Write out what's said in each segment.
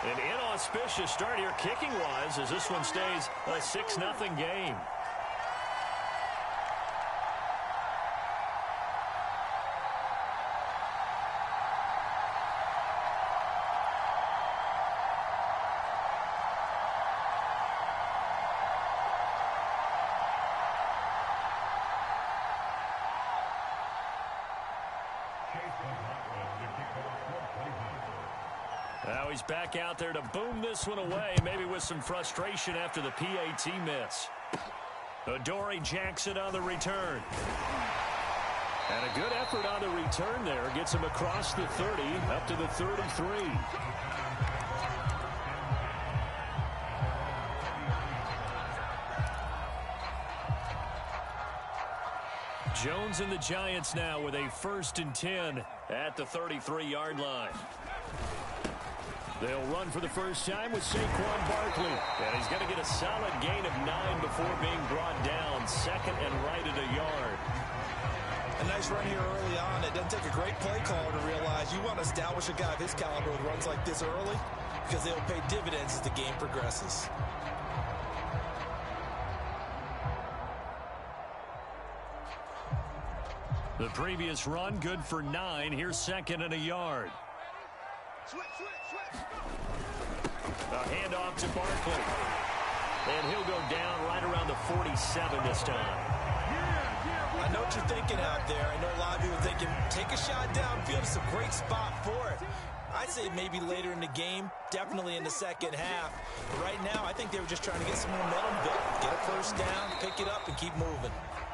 An inauspicious start here kicking-wise as this one stays a 6-0 game. Now he's back out there to boom this one away, maybe with some frustration after the PAT miss. Adoree Jackson on the return. And a good effort on the return there. Gets him across the 30, up to the 33. Jones and the Giants now with a 1st and 10 at the 33-yard line. They'll run for the first time with Saquon Barkley. And he's going to get a solid gain of 9 before being brought down. 2nd and right at a yard. A nice run here early on. It doesn't take a great play caller to realize you want to establish a guy of his caliber with runs like this early because they'll pay dividends as the game progresses. The previous run good for 9. Here's 2nd and a yard. A handoff to Barkley. And he'll go down right around the 47 this time. I know what you're thinking out there. I know a lot of you are thinking, take a shot downfield. It's a great spot for it. I'd say maybe later in the game, definitely in the second half. But right now, I think they were just trying to get some momentum built. Get a first down, pick it up, and keep moving.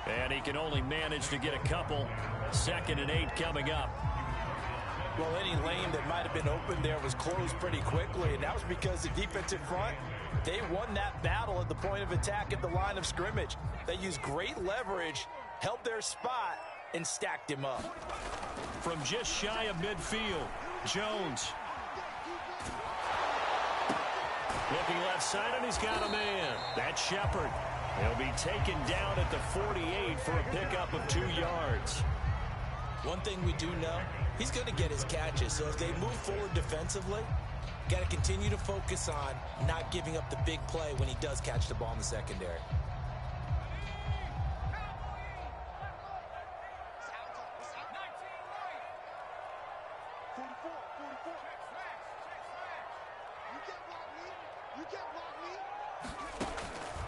And he can only manage to get a couple. 2nd and 8 coming up. Well, any lane that might have been open there was closed pretty quickly, and that was because the defensive front, they won that battle at the point of attack at the line of scrimmage. They used great leverage, held their spot, and stacked him up. From just shy of midfield, Jones. Looking left side, and he's got a man. That's Shepard. He'll be taken down at the 48 for a pickup of 2 yards. One thing we do know, he's going to get his catches. So as they move forward defensively, got to continue to focus on not giving up the big play when he does catch the ball in the secondary.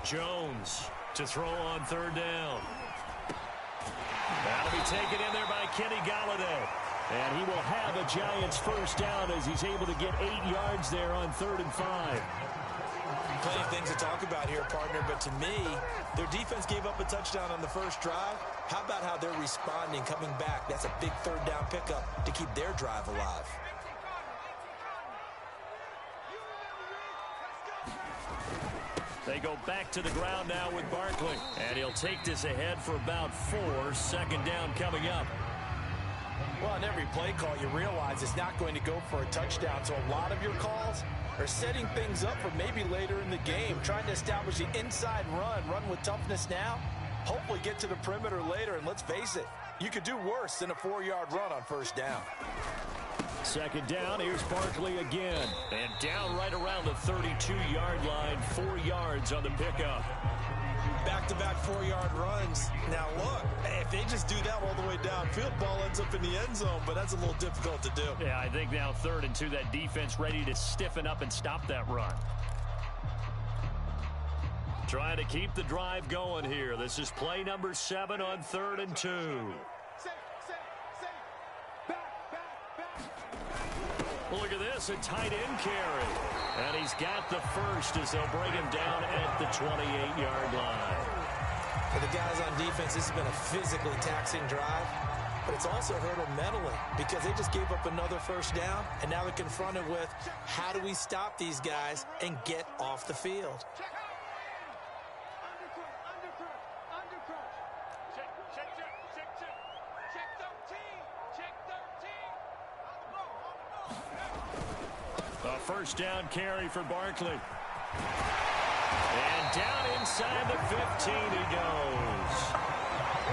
Jones to throw on 3rd down. That'll be taken in there by Kenny Golladay. And he will have a Giants first down as he's able to get 8 yards there on 3rd and 5. Plenty of things to talk about here, partner, but to me, their defense gave up a touchdown on the first drive. How about how they're responding, coming back? That's a big 3rd down pickup to keep their drive alive. They go back to the ground now with Barkley. And he'll take this ahead for about 4. 2nd down coming up. Well, on every play call, you realize it's not going to go for a touchdown. So a lot of your calls are setting things up for maybe later in the game, trying to establish the inside run with toughness now, hopefully get to the perimeter later. And let's face it, you could do worse than a 4-yard run on 1st down. 2nd down, here's Barkley again. And down right around the 32-yard line, 4 yards on the pickup. Back-to-back 4-yard runs. Now, look, if they just do that all the way downfield, ball ends up in the end zone, but that's a little difficult to do. Yeah, I think now 3rd and 2, that defense ready to stiffen up and stop that run. Trying to keep the drive going here. This is play number 7 on 3rd and 2. Look at this, a tight end carry. And he's got the first as they'll bring him down at the 28-yard line. For the guys on defense, this has been a physically taxing drive, but it's also hurt them mentally because they just gave up another 1st down, and now they're confronted with how do we stop these guys and get off the field? A 1st down carry for Barkley. And down inside the 15 he goes.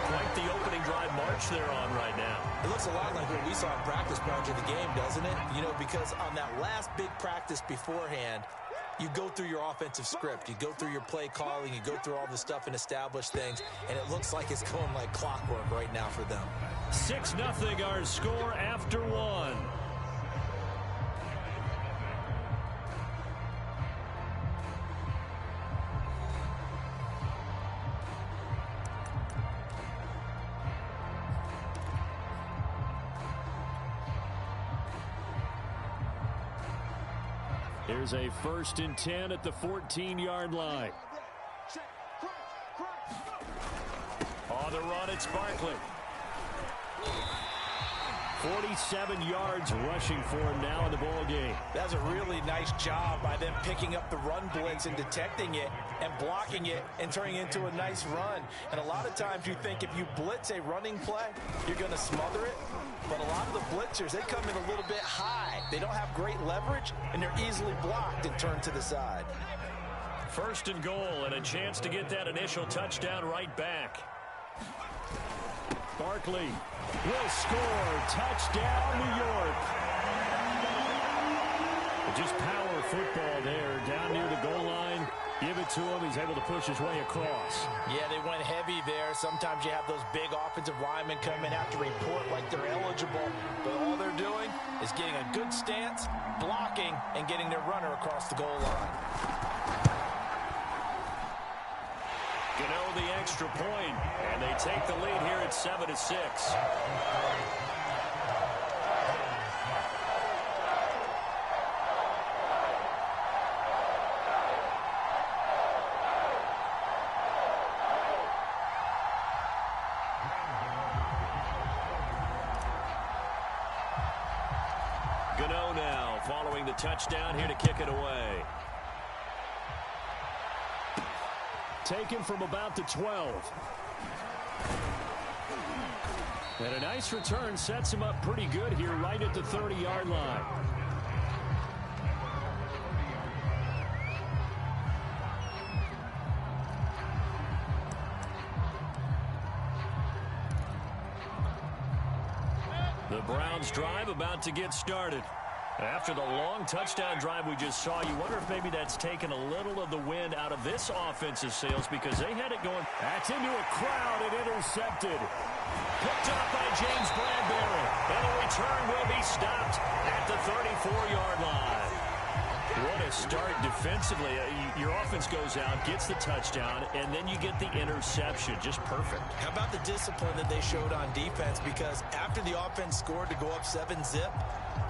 Quite the opening drive march they're on right now. It looks a lot like what we saw in practice prior to the game, doesn't it? You know, because on that last big practice beforehand, you go through your offensive script. You go through your play calling. You go through all the stuff and establish things. And it looks like it's going like clockwork right now for them. 6-0 our score after one. Here's a 1st and 10 at the 14-yard line. On the run, it's Barkley. 47 yards rushing for him now in the ball game. That's a really nice job by them picking up the run blitz and detecting it and blocking it and turning it into a nice run. And a lot of times you think if you blitz a running play, you're going to smother it. But a lot of the blitzers, they come in a little bit high. They don't have great leverage, and they're easily blocked and turned to the side. 1st and goal, and a chance to get that initial touchdown right back. Barkley will score. Touchdown, New York. Just power football there down near the goal line. Give it to him. He's able to push his way across. Yeah, they went heavy there. Sometimes you have those big offensive linemen come in, have to report like they're eligible. But all they're doing is getting a good stance, blocking, and getting their runner across the goal line. Gano the extra point, and they take the lead here at 7-6. Gano now following the touchdown here to kick it away. Taken from about the 12. And a nice return sets him up pretty good here right at the 30-yard line. The Browns drive about to get started. After the long touchdown drive we just saw, you wonder if maybe that's taken a little of the wind out of this offensive sails because they had it going. That's into a crowd and intercepted. Picked up by James Bradbury. And the return will be stopped at the 34-yard line. What a start defensively. Your offense goes out, gets the touchdown, and then you get the interception. Just perfect. How about the discipline that they showed on defense? Because after the offense scored to go up 7-zip,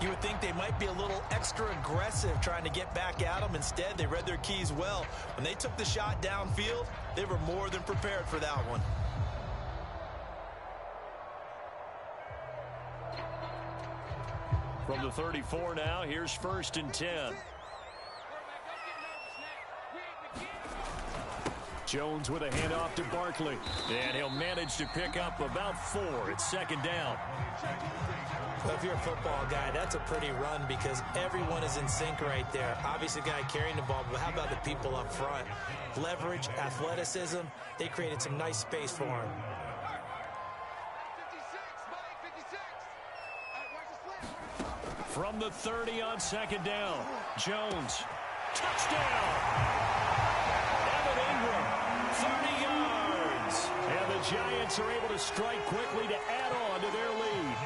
you would think they might be a little extra aggressive trying to get back at them. Instead, they read their keys well. When they took the shot downfield, they were more than prepared for that one. From the 34 now, here's 1st and 10. Jones with a handoff to Barkley. And he'll manage to pick up about 4. It's 2nd down. Well, if you're a football guy, that's a pretty run because everyone is in sync right there. Obviously, the guy carrying the ball, but how about the people up front? Leverage, athleticism, they created some nice space for him. From the 30 on 2nd down, Jones, touchdown! Evan Ingram, 30 yards. And the Giants are able to strike quickly to add on to their lead.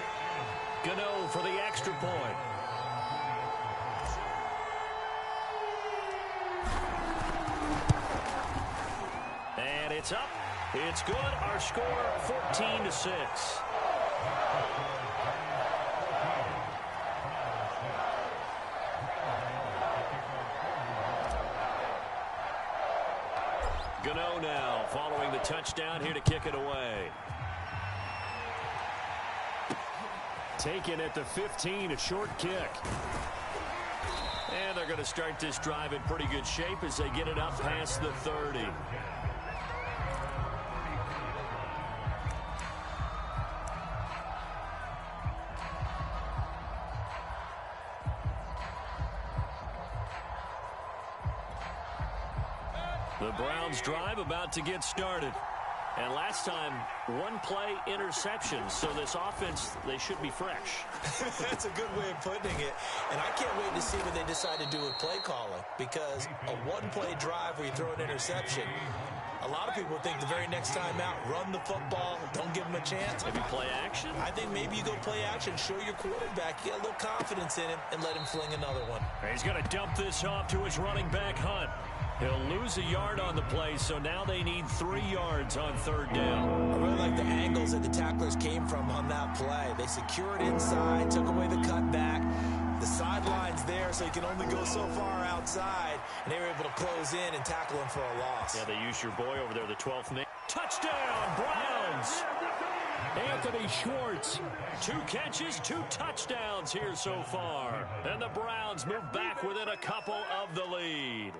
Gano for the extra point. And it's up. It's good. Our score, 14-6. Gano now following the touchdown here to kick it away. Taken at the 15, a short kick. And they're going to start this drive in pretty good shape as they get it up past the 30. The Browns drive about to get started. And last time one-play interceptions. So this offense, they should be fresh. That's a good way of putting it. And I can't wait to see what they decide to do with play calling, because a one-play drive where you throw an interception, a lot of people think the very next time out, run the football, don't give them a chance. Maybe play action? I think maybe you go play action, show your quarterback, get a little confidence in him, and let him fling another one. He's going to dump this off to his running back, Hunt. He'll lose a yard on the play, so now they need 3 yards on third down. I really like the angles that the tacklers came from on that play. They secured inside, took away the cutback. The sideline's there, so you can only go so far outside, and they were able to close in and tackle him for a loss. Yeah, they used your boy over there, the 12th man. Touchdown, Browns! Anthony Schwartz, 2 catches, 2 touchdowns here so far. And the Browns move back within a couple of the lead.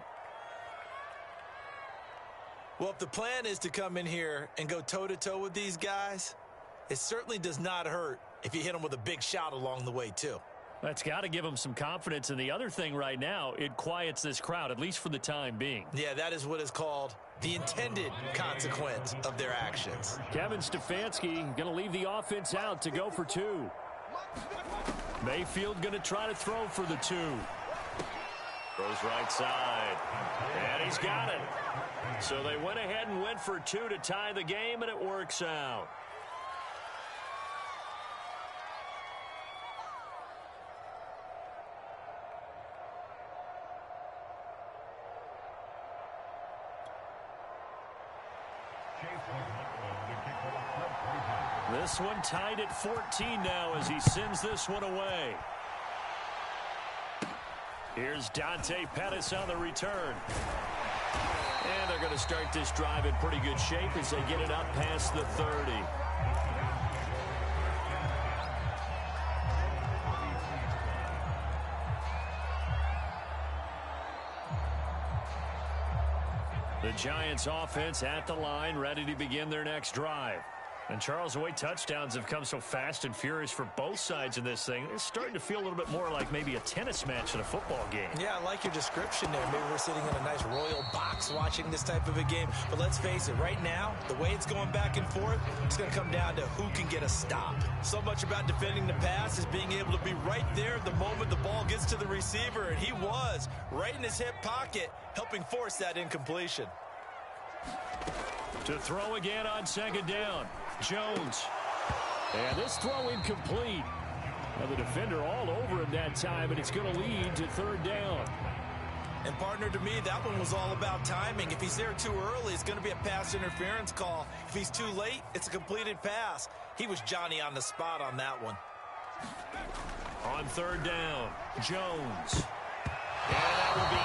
Well, if the plan is to come in here and go toe-to-toe with these guys, it certainly does not hurt if you hit them with a big shot along the way, too. That's got to give them some confidence. And the other thing right now, it quiets this crowd, at least for the time being. Yeah, that is what is called the intended consequence of their actions. Kevin Stefanski going to leave the offense out to go for 2. Mayfield going to try to throw for the 2. Throws right side. And he's got it. So they went ahead and went for 2 to tie the game, and it works out. This one tied at 14 now as he sends this one away. Here's Dante Pettis on the return. And they're going to start this drive in pretty good shape as they get it up past the 30. The Giants offense at the line, ready to begin their next drive. And, Charles, the way touchdowns have come so fast and furious for both sides of this thing, it's starting to feel a little bit more like maybe a tennis match in a football game. Yeah, I like your description there. Maybe we're sitting in a nice royal box watching this type of a game. But let's face it, right now, the way it's going back and forth, it's going to come down to who can get a stop. So much about defending the pass is being able to be right there the moment the ball gets to the receiver. And he was right in his hip pocket, helping force that incompletion. To throw again on second down. Jones. And this throw incomplete. Now the defender all over him that time, and it's going to lead to third down. And, partner, to me, that one was all about timing. If he's there too early, it's going to be a pass interference call. If he's too late, it's a completed pass. He was Johnny on the spot on that one. On third down, Jones. And that will be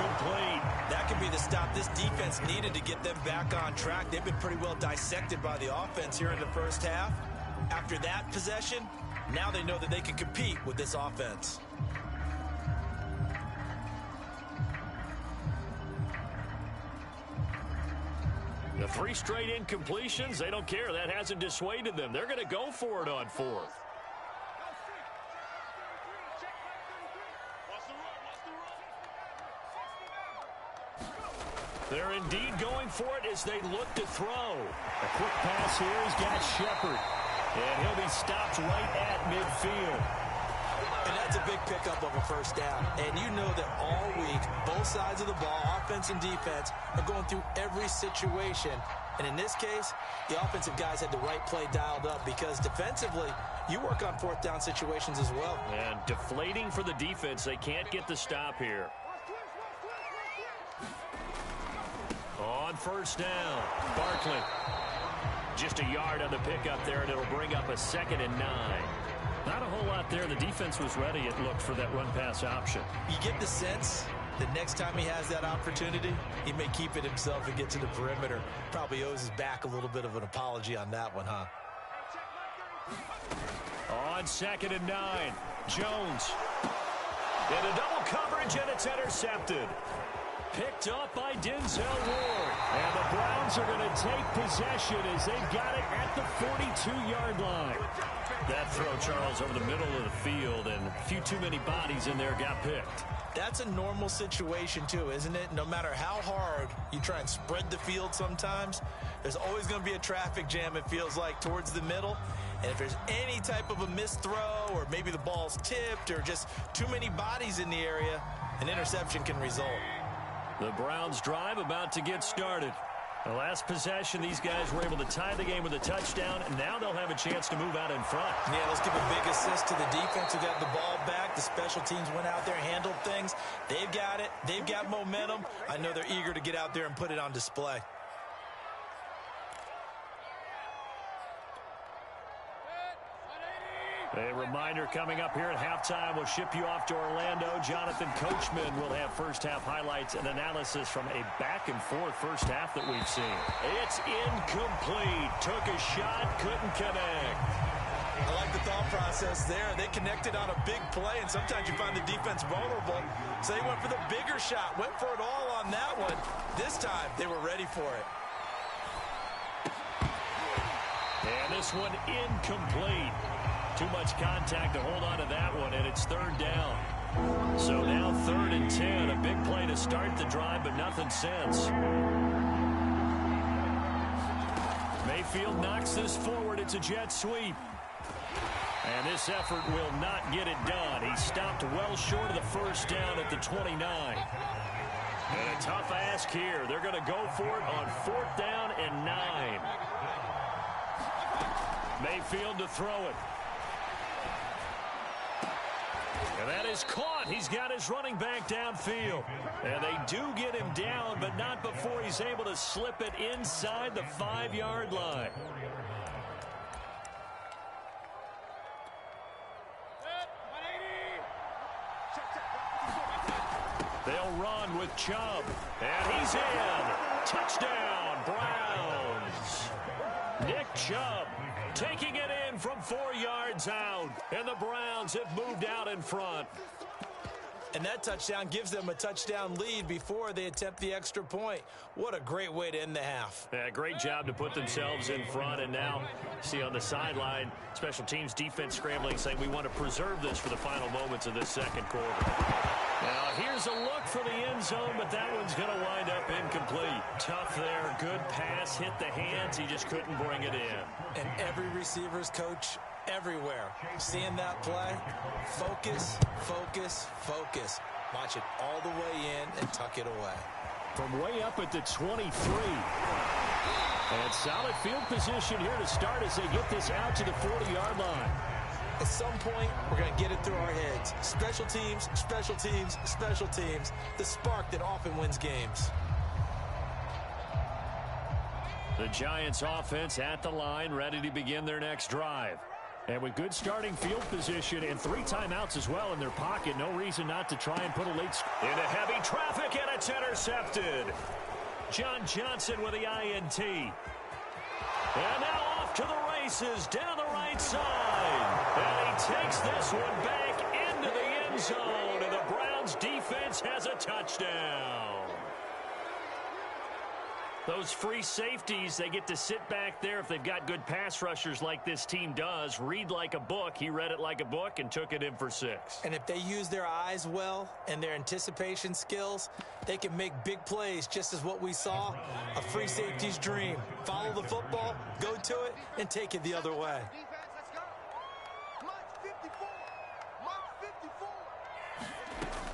incomplete. That could be the stop this defense needed to get them back on track. They've been pretty well dissected by the offense here in the first half. After that possession, now they know that they can compete with this offense. The 3 straight incompletions, they don't care. That hasn't dissuaded them. They're going to go for it on 4th. They're indeed going for it as they look to throw. A quick pass here has got Shepard. And he'll be stopped right at midfield. And that's a big pickup of a first down. And you know that all week, both sides of the ball, offense and defense, are going through every situation. And in this case, the offensive guys had the right play dialed up because defensively, you work on 4th down situations as well. And deflating for the defense. They can't get the stop here. On first down, Barkley. Just a yard on the pickup there, and it'll bring up a 2nd and 9. Not a whole lot there. The defense was ready, it looked, for that run-pass option. You get the sense that next time he has that opportunity, he may keep it himself and get to the perimeter. Probably owes his back a little bit of an apology on that one, huh? On 2nd and 9, Jones. In a double coverage, and it's intercepted. Picked up by Denzel Ward. And the Browns are going to take possession as they've got it at the 42-yard line. That throw, Charles, over the middle of the field, and a few too many bodies in there got picked. That's a normal situation, too, isn't it? No matter how hard you try and spread the field sometimes, there's always going to be a traffic jam, it feels like, towards the middle. And if there's any type of a missed throw, or maybe the ball's tipped, or just too many bodies in the area, an interception can result. The Browns' drive about to get started. The last possession, these guys were able to tie the game with a touchdown, and now they'll have a chance to move out in front. Yeah, let's give a big assist to the defense who got the ball back. The special teams went out there, handled things. They've got it. They've got momentum. I know they're eager to get out there and put it on display. A reminder coming up here at halftime. We'll ship you off to Orlando. Jonathan Coachman will have first-half highlights and analysis from a back-and-forth first half that we've seen. It's incomplete. Took a shot, couldn't connect. I like the thought process there. They connected on a big play, and sometimes you find the defense vulnerable. So they went for the bigger shot, went for it all on that one. This time, they were ready for it. And this one incomplete. Too much contact to hold on to that one, and it's third down. So now 3rd and 10. A big play to start the drive, but nothing since. Mayfield knocks this forward. It's a jet sweep. And this effort will not get it done. He stopped well short of the first down at the 29. And a tough ask here. They're going to go for it on 4th down and 9. Mayfield to throw it. And that is caught. He's got his running back downfield. And they do get him down, but not before he's able to slip it inside the 5-yard line. They'll run with Chubb. And he's in. Touchdown, Browns. Nick Chubb taking it in from 4 yards out. And the Browns have moved out in front. And that touchdown gives them a touchdown lead before they attempt the extra point. What a great way to end the half. Yeah, great job to put themselves in front. And now, see on the sideline, special teams defense scrambling, saying we want to preserve this for the final moments of this second quarter. Now, here's a look for the end zone, but that one's going to wind up incomplete. Tough there. Good pass. Hit the hands. He just couldn't bring it in. And every receiver's coach everywhere, seeing that play, focus, focus, focus. Watch it all the way in and tuck it away. From way up at the 23. And solid field position here to start as they get this out to the 40-yard line. At some point, we're going to get it through our heads. Special teams, special teams, special teams. The spark that often wins games. The Giants offense at the line, ready to begin their next drive. And with good starting field position and 3 timeouts as well in their pocket, no reason not to try and put a late into heavy traffic, and it's intercepted. John Johnson with the INT. And now off to the races down the right side. And he takes this one back into the end zone, and the Browns defense has a touchdown. Those free safeties, they get to sit back there if they've got good pass rushers like this team does. Read like a book. He read it like a book and took it in for 6. And if they use their eyes well and their anticipation skills, they can make big plays, just as what we saw, a free safety's dream. Follow the football, go to it, and take it the other way.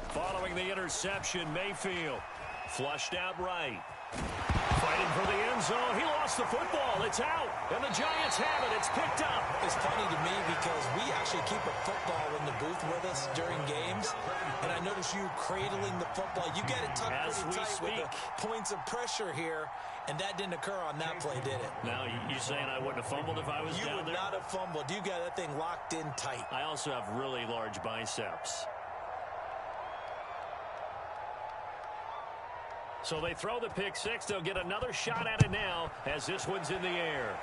Following the interception, Mayfield flushed out right. Fighting for the end zone. He lost the football. It's out. And the Giants have it. It's picked up. It's funny to me because we actually keep a football in the booth with us during games. And I notice you cradling the football. You get it tucked pretty tight with the points of pressure here. And that didn't occur on that play, did it? Now, you saying I wouldn't have fumbled if I was down there? You would not have fumbled. You got that thing locked in tight. I also have really large biceps. So they throw the pick 6. They'll get another shot at it now as this one's in the air.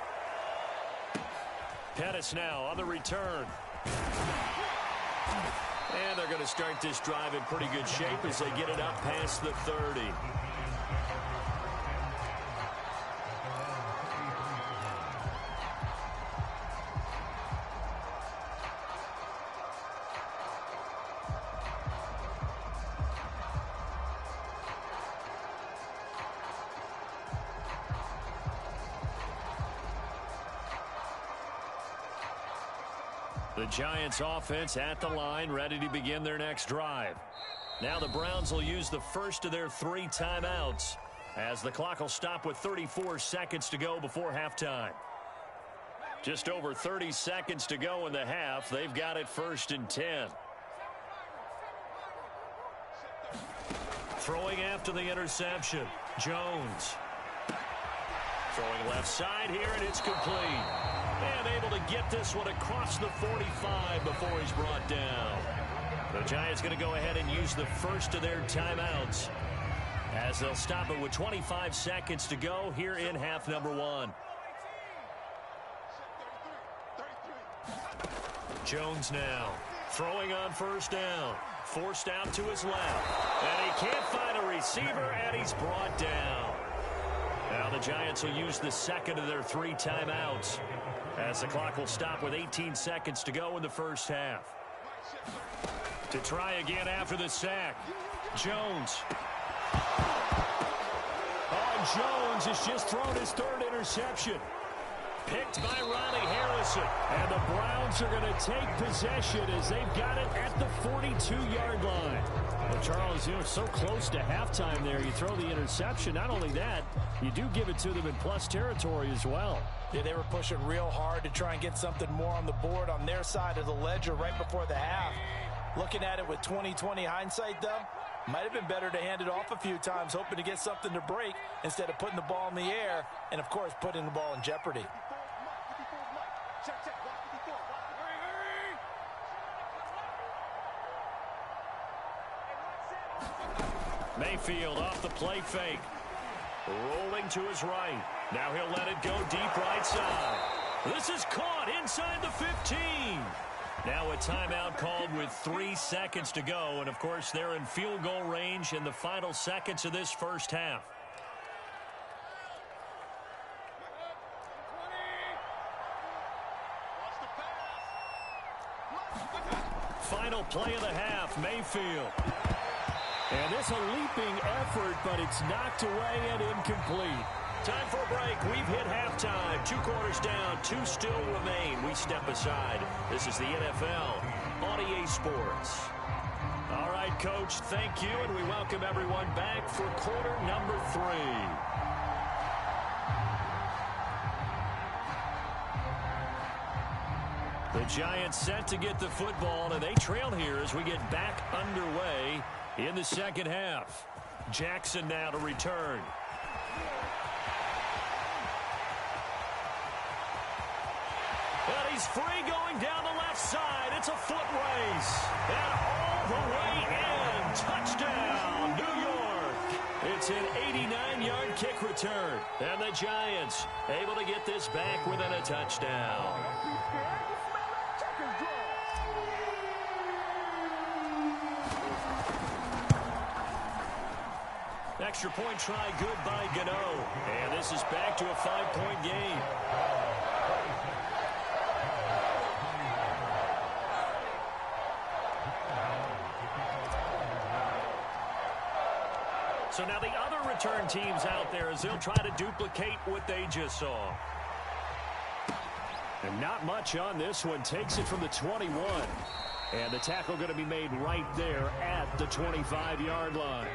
Pettis now on the return. And they're going to start this drive in pretty good shape as they get it up past the 30. The Giants offense at the line, ready to begin their next drive. Now the Browns will use the first of their 3 timeouts as the clock will stop with 34 seconds to go before halftime. Just over 30 seconds to go in the half. They've got it 1st and 10. Throwing after the interception, Jones. Throwing left side here, and it's complete. And able to get this one across the 45 before he's brought down. The Giants going to go ahead and use the first of their timeouts as they'll stop it with 25 seconds to go here in half number 1. Jones now throwing on 1st down. Forced out to his left. And he can't find a receiver, and he's brought down. Now the Giants will use the second of their 3 timeouts as the clock will stop with 18 seconds to go in the first half. To try again after the sack, Jones. Oh, Jones has just thrown his 3rd interception. Picked by Ronnie Harrison. And the Browns are going to take possession as they've got it at the 42-yard line. Well, Charles, you know, so close to halftime there. You throw the interception. Not only that, you do give it to them in plus territory as well. Yeah, they were pushing real hard to try and get something more on the board on their side of the ledger right before the half. Looking at it with 20/20 hindsight, though, might have been better to hand it off a few times, hoping to get something to break instead of putting the ball in the air and, of course, putting the ball in jeopardy. Mayfield off the play fake. Rolling to his right. Now he'll let it go deep right side. This is caught inside the 15. Now a timeout called with 3 seconds to go. And, of course, they're in field goal range in the final seconds of this first half. Final play of the half, Mayfield. And this a leaping effort, but it's knocked away and incomplete. Time for a break. We've hit halftime. 2 quarters down, 2 still remain. We step aside. This is the NFL on EA Sports. All right, Coach, thank you, and we welcome everyone back for quarter number 3. The Giants set to get the football, and they trail here as we get back underway in the second half. Jackson now to return. And he's free going down the left side. It's a foot race. And all the way in. Touchdown, New York. It's an 89-yard kick return. And the Giants able to get this back within a touchdown. Extra point try good by Gano. And this is back to a 5-point game. So now the other return teams out there as they'll try to duplicate what they just saw. And not much on this one. Takes it from the 21. And the tackle going to be made right there at the 25-yard line.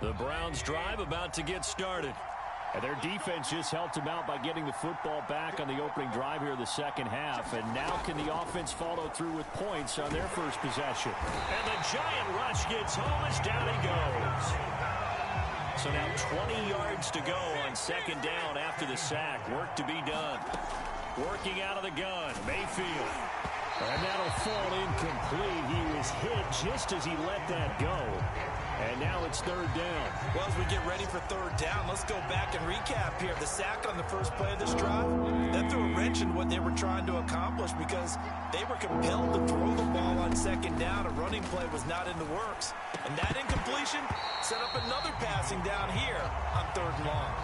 The Browns drive about to get started. And their defense just helped them out by getting the football back on the opening drive here in the second half. And now can the offense follow through with points on their first possession? And the giant rush gets home as down he goes. So now 20 yards to go on second down after the sack. Work to be done. Working out of the gun, Mayfield. And that'll fall incomplete. He was hit just as he let that go. And now it's third down. Well, as we get ready for third down, let's go back and recap here. The sack on the first play of this drive, that threw a wrench in what they were trying to accomplish because they were compelled to throw the ball on second down. A running play was not in the works. And that incompletion set up another passing down here on third and long.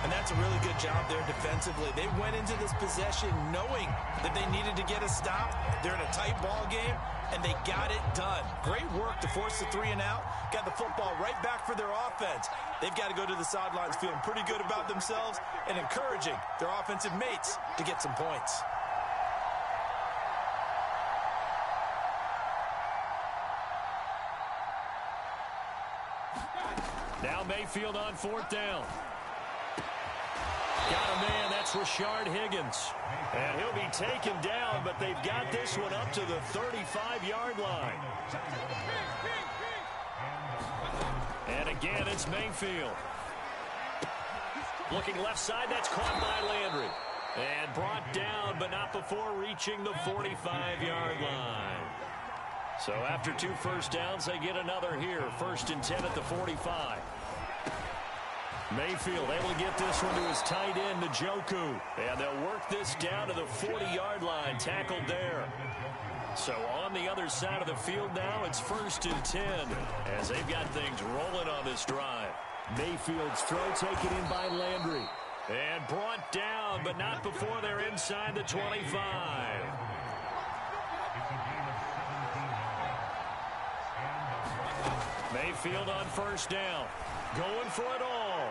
And that's a really good job there defensively. They went into this possession knowing that they needed to get a stop. They're in a tight ball game, and they got it done. Great work to force the 3 and out. Got the football right back for their offense. They've got to go to the sidelines feeling pretty good about themselves and encouraging their offensive mates to get some points. Now Mayfield on fourth down. Got a man, that's Rashard Higgins. And he'll be taken down, but they've got this one up to the 35-yard line. And again, it's Mayfield. Looking left side, that's caught by Landry. And brought down, but not before reaching the 45-yard line. So after 2 first downs, they get another here. 1st and 10 at the 45. Mayfield able to get this one to his tight end, Njoku. And they'll work this down to the 40-yard line, tackled there. So on the other side of the field now, it's 1st and 10 as they've got things rolling on this drive. Mayfield's throw taken in by Landry. And brought down, but not before they're inside the 25. Mayfield on 1st down. Going for it all.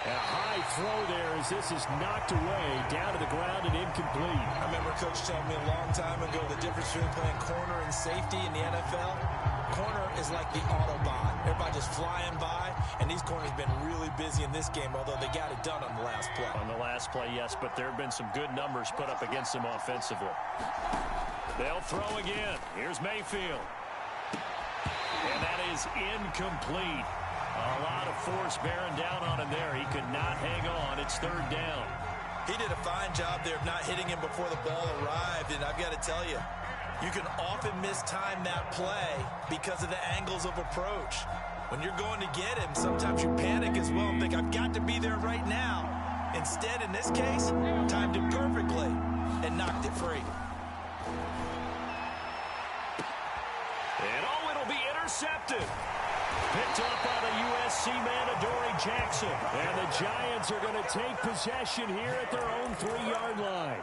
And a high throw there as this is knocked away, down to the ground and incomplete. I remember Coach telling me a long time ago the difference between playing corner and safety in the NFL. Corner is like the Autobahn. Everybody just flying by, and these corners have been really busy in this game, although they got it done on the last play. On the last play, yes, but there have been some good numbers put up against them offensively. They'll throw again. Here's Mayfield. And that is incomplete. A lot of force bearing down on him there. He could not hang on. It's 3rd down. He did a fine job there of not hitting him before the ball arrived, and I've got to tell you, you can often mistime that play because of the angles of approach. When you're going to get him, sometimes you panic as well and think, I've got to be there right now. Instead, in this case, timed it perfectly and knocked it free. And oh, it'll be intercepted. Picked up by the USC man, Adoree Jackson. And the Giants are going to take possession here at their own 3-yard line.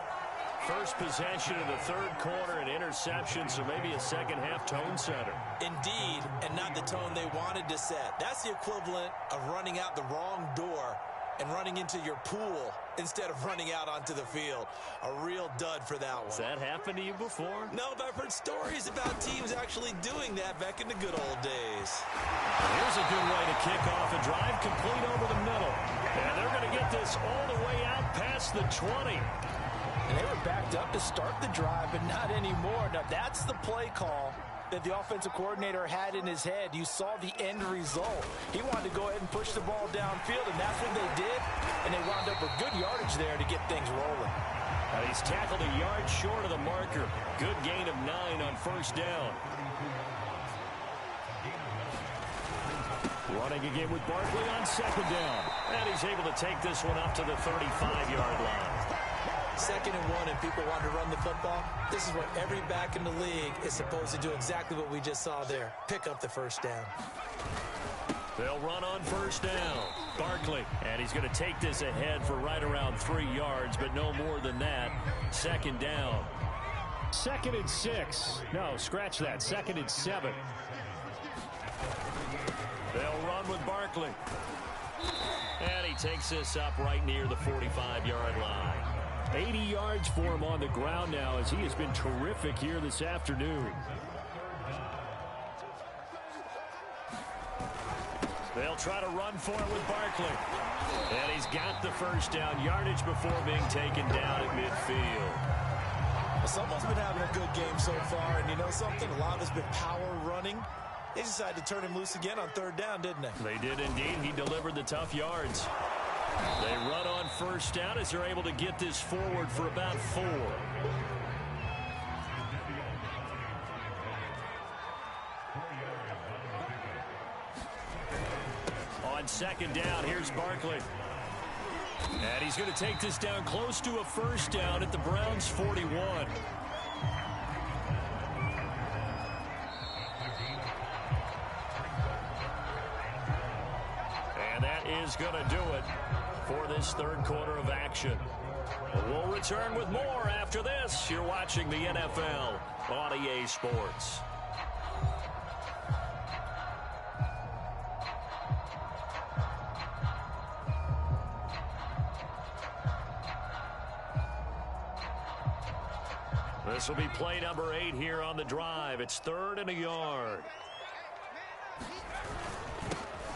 First possession of the 3rd quarter, an interception, so maybe a second-half tone setter. Indeed, and not the tone they wanted to set. That's the equivalent of running out the wrong door and running into your pool instead of running out onto the field. A real dud for that one. Has that happened to you before? No, but I've heard stories about teams actually doing that back in the good old days. Here's a good way to kick off a drive, complete over the middle. And they're going to get this all the way out past the 20. And they were backed up to start the drive, but not anymore. Now, that's the play call that the offensive coordinator had in his head. You saw the end result. He wanted to go ahead and push the ball downfield, and that's what they did. And they wound up with good yardage there to get things rolling. Now he's tackled a yard short of the marker. Good gain of 9 on 1st down. Running again with Barkley on 2nd down. And he's able to take this one up to the 35-yard line. 2nd and 1, and people want to run the football. This is what every back in the league is supposed to do, exactly what we just saw there. Pick up the 1st down. They'll run on 1st down. Barkley, and he's going to take this ahead for right around 3 yards, but no more than that. 2nd down. 2nd and 6. No, scratch that. 2nd and 7. They'll run with Barkley. And he takes this up right near the 45-yard line. 80 yards for him on the ground now as he has been terrific here this afternoon. They'll try to run for it with Barkley. And he's got the 1st down, yardage before being taken down at midfield. Someone's been having a good game so far, and you know something? A lot of it's been power running. They decided to turn him loose again on 3rd down, didn't they? They did indeed. He delivered the tough yards. They run on 1st down as they're able to get this forward for about 4. second down. Here's Barkley. And he's going to take this down close to a first down at the Browns' 41. And that is going to do it for this third quarter of action. We'll return with more after this. You're watching the NFL on EA Sports. This will be play number 8 here on the drive. It's 3rd and a yard.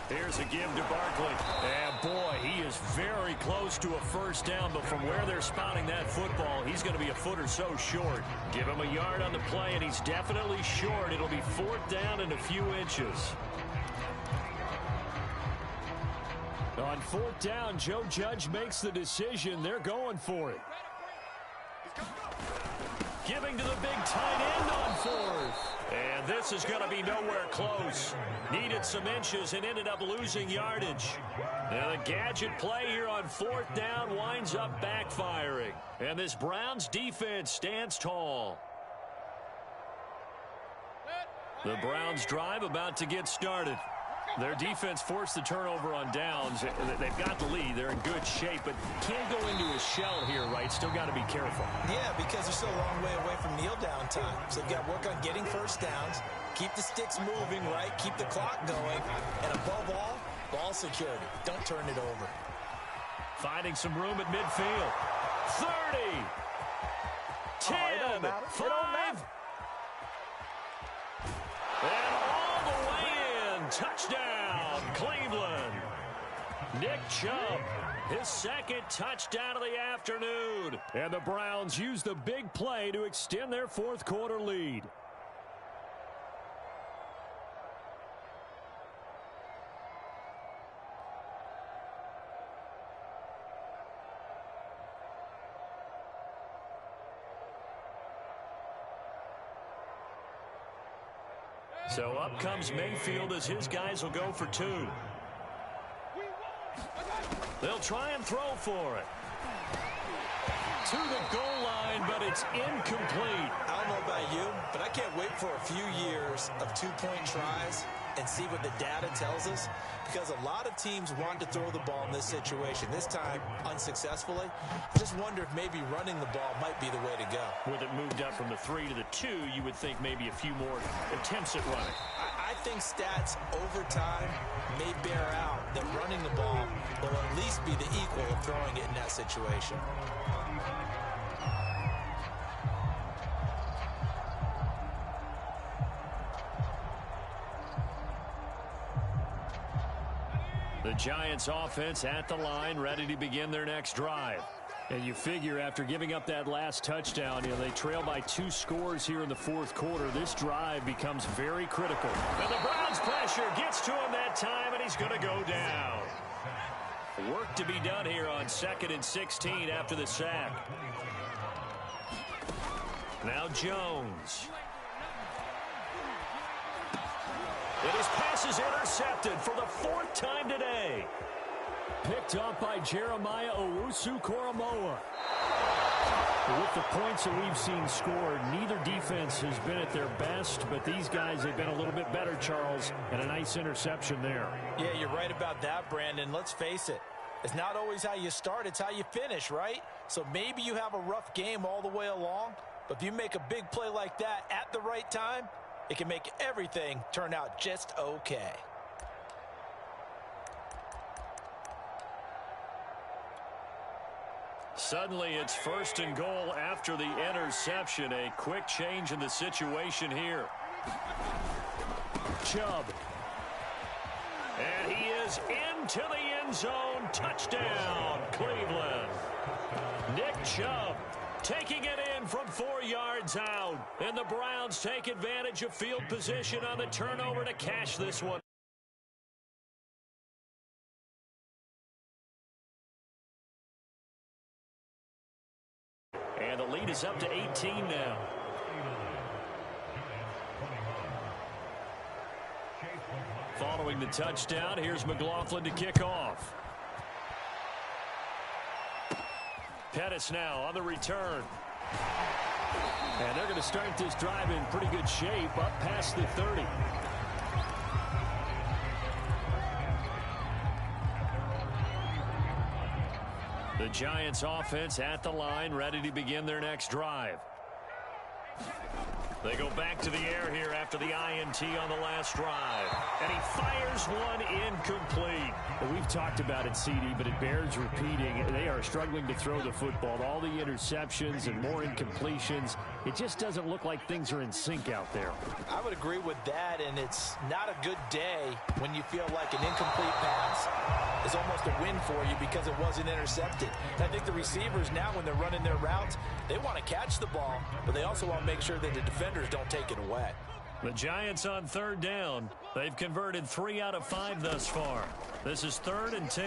Here's a give to Barkley. And, boy, he is very close to a first down, but from where they're spotting that football, he's going to be a foot or so short. Give him a yard on the play, and he's definitely short. It'll be 4th down and a few inches. On 4th down, Joe Judge makes the decision. They're going for it. Giving to the big tight end on 4th. And this is going to be nowhere close. Needed some inches and ended up losing yardage. Now the gadget play here on 4th down winds up backfiring. And this Browns defense stands tall. The Browns drive about to get started. Their defense forced the turnover on downs. They've got the lead. They're in good shape, but can't go into a shell here, right? Still got to be careful. Yeah, because they're still a long way away from kneel down time. So they've got to work on getting first downs, keep the sticks moving, right? Keep the clock going. And above all, ball security. Don't turn it over. Finding some room at midfield. 30. 10. 5. And all the way in. Touchdown, Cleveland. Nick Chubb, his second touchdown of the afternoon. And the Browns use the big play to extend their fourth quarter lead. So up comes Mayfield as his guys will go for 2. They'll try and throw for it. To the goal line, but it's incomplete. I don't know about you, but I can't wait for a few years of two-point tries and see what the data tells us, because a lot of teams want to throw the ball in this situation. This time, unsuccessfully. I just wonder if maybe running the ball might be the way to go. With it moved up from the 3 to the 2, you would think maybe a few more attempts at running. I think stats over time may bear out that running the ball will at least be the equal of throwing it in that situation. The Giants offense at the line, ready to begin their next drive. And you figure after giving up that last touchdown, they trail by 2 scores here in the fourth quarter. This drive becomes very critical. And the Browns pressure gets to him that time, and he's going to go down. Work to be done here on 2nd and 16 after the sack. Now Jones. And his pass is intercepted for the 4th time today. Picked up by Jeremiah Owusu-Koramoah. With the points that we've seen scored, neither defense has been at their best, but these guys have been a little bit better, Charles, and a nice interception there. Yeah, you're right about that, Brandon. Let's face it. It's not always how you start, it's how you finish, right? So maybe you have a rough game all the way along, but if you make a big play like that at the right time, it can make everything turn out just okay. Suddenly, it's 1st and goal after the interception. A quick change in the situation here. Chubb. And he is into the end zone. Touchdown, Cleveland. Nick Chubb taking it in from 4 yards out. And the Browns take advantage of field position on the turnover to cash this one. And the lead is up to 18 now. following the touchdown. Here's McLaughlin to kick off. Pettis now on the return. And they're going to start this drive in pretty good shape up past the 30. The Giants offense at the line, ready to begin their next drive. They go back to the air here after the INT on the last drive. And he fires one incomplete. Well, we've talked about it, CD, but it bears repeating. They are struggling to throw the football. All the interceptions and more incompletions. It just doesn't look like things are in sync out there. I would agree with that, and it's not a good day when you feel like an incomplete pass is almost a win for you because it wasn't intercepted. And I think the receivers now, when they're running their routes, they want to catch the ball, but they also want to make sure that the defenders don't take it away. The Giants on third down. They've converted 3 out of 5 thus far. This is 3rd and 10.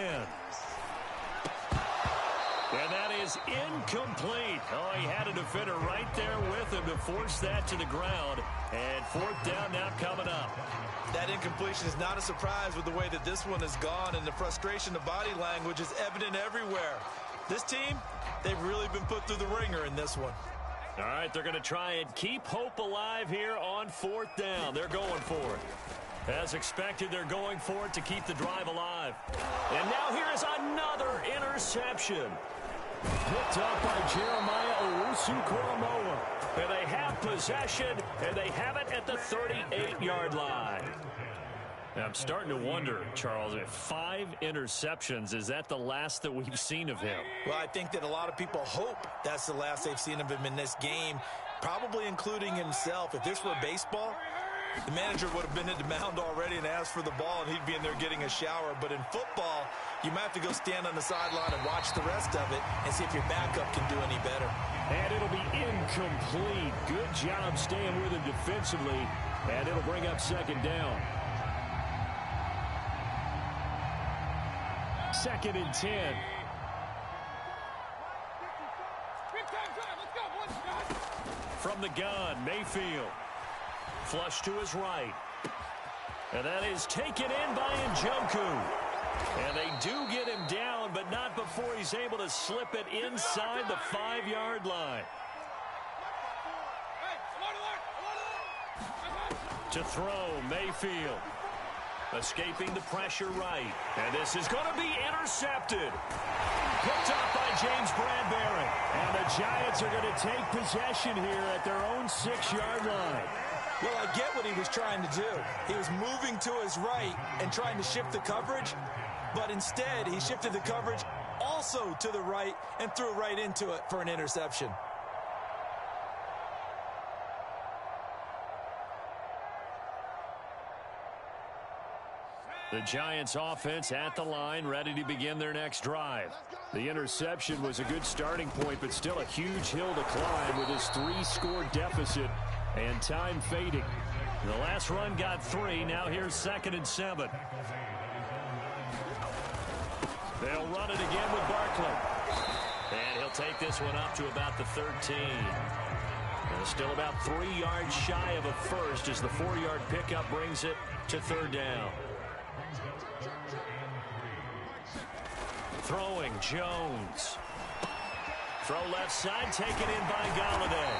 And that is incomplete. Oh, he had a defender right there with him to force that to the ground. And 4th down now coming up. That incompletion is not a surprise with the way that this one has gone, and the frustration, the body language is evident everywhere. This team, they've really been put through the ringer in this one. All right, they're going to try and keep hope alive here on 4th down. They're going for it. As expected, they're going for it to keep the drive alive. And now here is another interception. Picked up by Jeremiah Owusu-Koramoah. And they have possession, and they have it at the 38-yard line. Now, I'm starting to wonder, Charles, if 5 interceptions, is that the last that we've seen of him? Well, I think that a lot of people hope that's the last they've seen of him in this game, probably including himself. If this were baseball, the manager would have been at the mound already and asked for the ball, and he'd be in there getting a shower. But in football, you might have to go stand on the sideline and watch the rest of it and see if your backup can do any better. And it'll be incomplete. Good job staying with him defensively, and it'll bring up 2nd down. 2nd and 10. From the gun, Mayfield. Flush to his right. And that is taken in by Njoku. And they do get him down, but not before he's able to slip it inside the 5-yard line. To throw, Mayfield. Escaping the pressure right. And this is going to be intercepted. Picked up by James Bradbury. And the Giants are going to take possession here at their own 6-yard line. Well, I get what he was trying to do. He was moving to his right and trying to shift the coverage, but instead he shifted the coverage also to the right and threw right into it for an interception. The Giants offense at the line, ready to begin their next drive. The interception was a good starting point, but still a huge hill to climb with his 3-score deficit and time fading. The last run got 3. Now here's 2nd and 7. They'll run it again with Barkley. And he'll take this one up to about the 13. And still about 3 yards shy of a first as the 4-yard pickup brings it to 3rd down. Throwing, Jones. Throw left side, taken in by Galladay.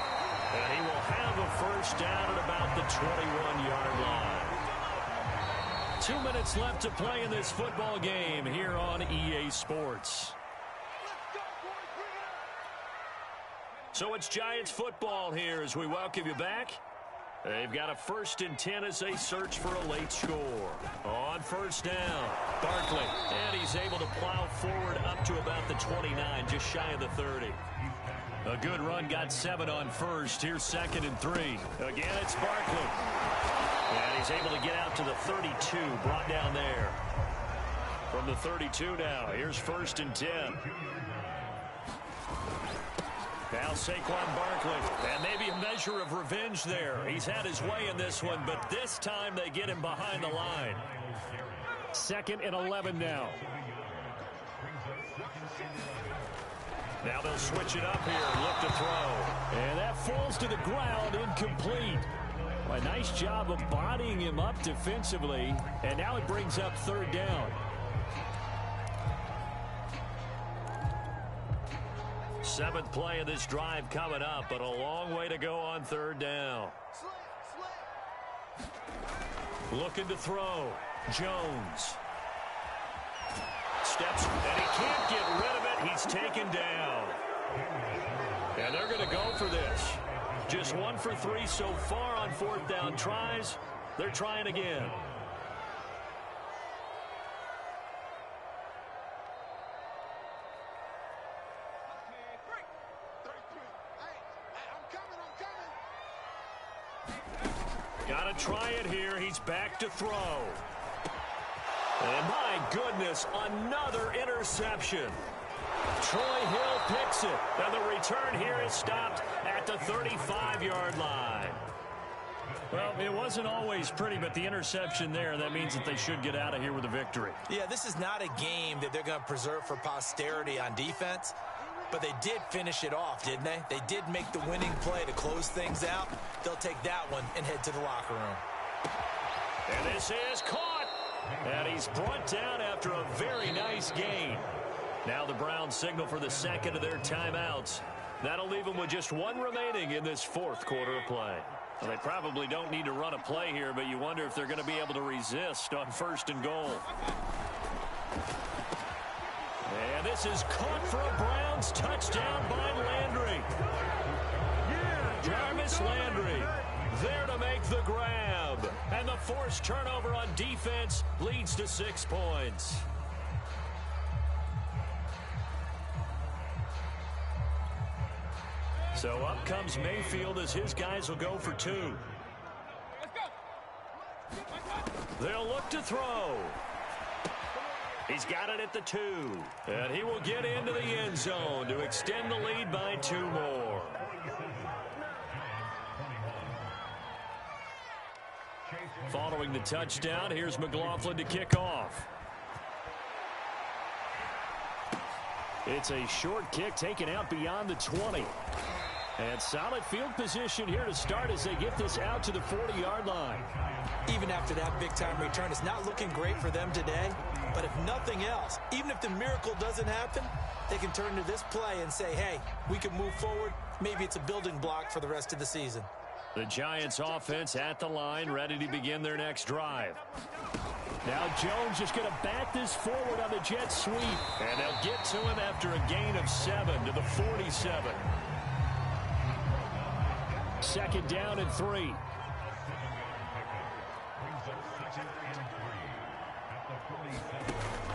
And he will have a first down at about the 21-yard line. 2 minutes left to play in this football game here on EA Sports. So it's Giants football here as we welcome you back. They've got a 1st and 10 as they search for a late score. On 1st down, Barkley. And he's able to plow forward up to about the 29, just shy of the 30. A good run, got 7 on 1st. Here's 2nd and 3. Again, it's Barkley. And he's able to get out to the 32, brought down there. From the 32 now, here's 1st and 10. Now Saquon Barkley, and maybe a measure of revenge there. He's had his way in this one, but this time they get him behind the line. 2nd and 11 now. Now they'll switch it up here, look to throw. And that falls to the ground, incomplete. A nice job of bodying him up defensively, and now it brings up third down. Seventh play of this drive coming up, but a long way to go on third down. Looking to throw. Jones. Steps, and he can't get rid of it. He's taken down. And they're going to go for this. Just 1 for 3 so far on fourth down tries. They're trying again. Got to try it here. He's back to throw. And my goodness, another interception. Troy Hill picks it. And the return here is stopped at the 35-yard line. Well, it wasn't always pretty, but the interception there, that means that they should get out of here with a victory. Yeah, this is not a game that they're going to preserve for posterity on defense. But they did finish it off, didn't they? They did make the winning play to close things out. They'll take that one and head to the locker room. And this is caught. And he's brought down after a very nice gain. Now the Browns signal for the second of their timeouts. That'll leave them with just one remaining in this fourth quarter of play. Well, they probably don't need to run a play here, but you wonder if they're going to be able to resist on first and goal. And this is caught for a Browns touchdown by Landry. Jarvis Landry there to make the grab. And the forced turnover on defense leads to 6 points. So up comes Mayfield as his guys will go for 2. They'll look to throw. He's got it at the 2. And he will get into the end zone to extend the lead by 2 more. Following the touchdown, here's McLaughlin to kick off. It's a short kick taken out beyond the 20. And solid field position here to start as they get this out to the 40-yard line. Even after that big-time return, it's not looking great for them today. But if nothing else, even if the miracle doesn't happen, they can turn to this play and say, hey, we can move forward. Maybe it's a building block for the rest of the season. The Giants offense at the line, ready to begin their next drive. Now Jones just going to bat this forward on the jet sweep. And they'll get to him after a gain of 7 to the 47. Second down and 3.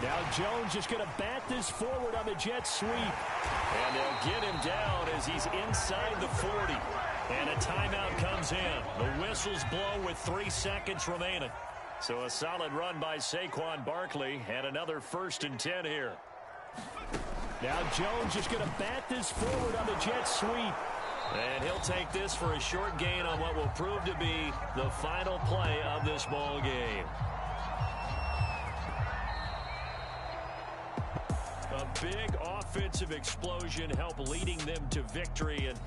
Now Jones just going to bat this forward on the jet sweep. And they'll get him down as he's inside the 40. And a timeout comes in. The whistles blow with 3 seconds remaining. So a solid run by Saquon Barkley and another 1st and 10 here. Now Jones just going to bat this forward on the jet sweep. And he'll take this for a short gain on what will prove to be the final play of this ball game. A big offensive explosion helped leading them to victory. And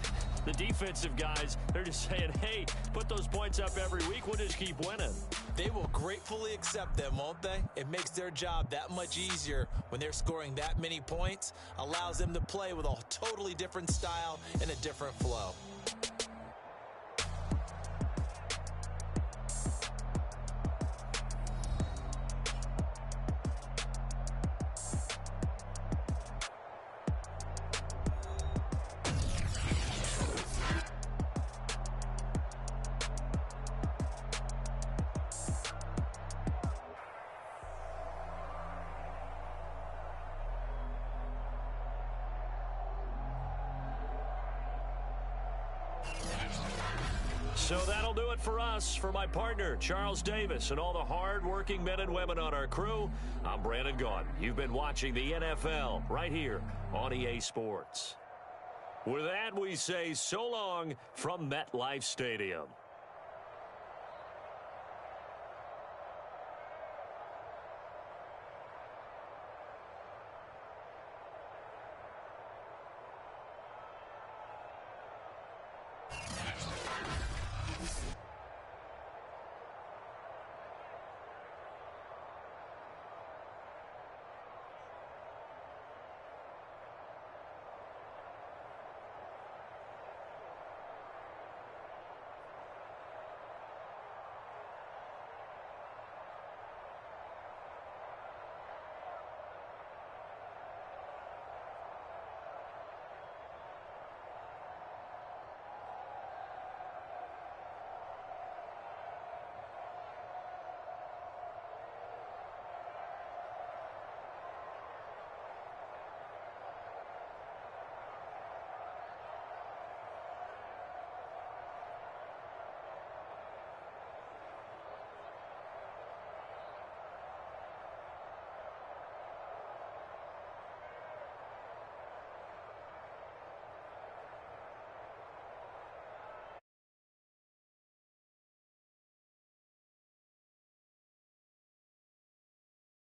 the defensive guys, they're just saying, hey, put those points up every week. We'll just keep winning. They will gratefully accept them, won't they? It makes their job that much easier when they're scoring that many points. Allows them to play with a totally different style and a different flow. So that'll do it for us. For my partner, Charles Davis, and all the hard-working men and women on our crew, I'm Brandon Gaudin. You've been watching the NFL right here on EA Sports. With that, we say so long from MetLife Stadium.